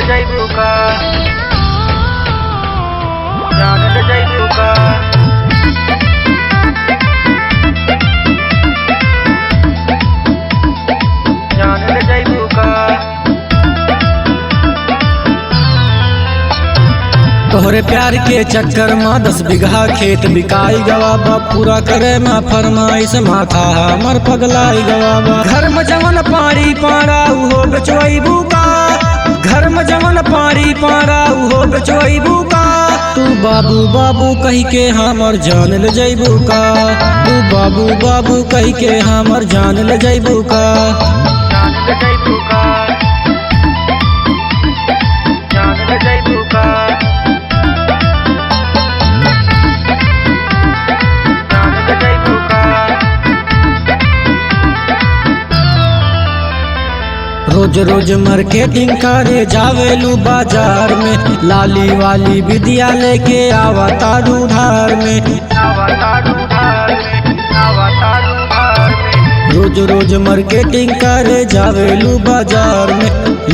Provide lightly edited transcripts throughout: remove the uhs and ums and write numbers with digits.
जइबू का जान ले जइबू का जान ले जइबू का तोहरे प्यार के चक्कर में 10 बीघा खेत बिकाई गवाबा पूरा करे में फरमाइश माथा हमर पगलाई गवाबा घर में जवन पारी पारा उहो बेचवैबू का घर में जवन पारी पारा उहो बेचवैबू का तू बाबू बाबू कही के हमर जान ले जइबू का तू बाबू बाबू कही के हमर जान ले जइबू का जान ले जइबू का जान ले जइबू का जान ले जइबू का रोज रोज मार्केटिंग करे जावेलू बाजार में लाली वाली विद्या लेके आवा तारू धार में रोज रोज मार्केटिंग करे जावेलू बाजार में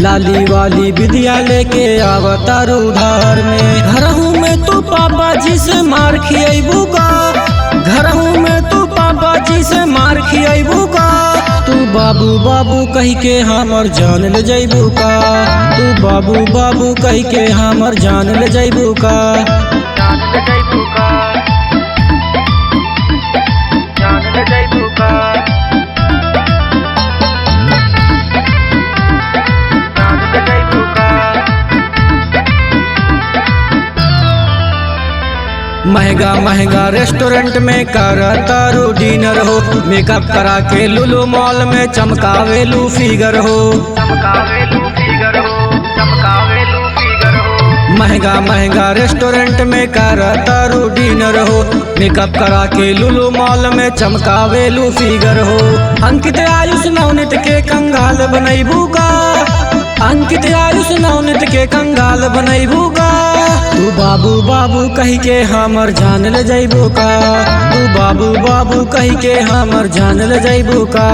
लाली वाली विद्या लेके आवा तारू धार में घरहू में तू पापा जी से मार खियाबू का घरहू में तू पापा जी से मार खियाबू का तू बाबू बाबू कही के हमर जान ले जइबू का तू बाबू बाबू कही के हमर जान ले जइबू का जान ले जइबू का जान ले जइबू का जान ले जइबू का महंगा महंगा रेस्टोरेंट में कर तारू डिनर हो मेकअप करा के लुलु मॉल में चमकावेलू फिगर हो चमकावेलू फिगर हो चमकावेलू फिगर हो महंगा महंगा रेस्टोरेंट में कर तारू डिनर हो मेकअप करा के लुलु मॉल में चमकावेलू फिगर हो अंकित आयुष नवनीत के कंगाल बनैबू का अंकित आयुष नवनीत के कंगाल बनैबू का तू बाबू बाबू कही के हमर जान ले जइबू का तू बाबू बाबू कही के हमर जान ले जइबू का।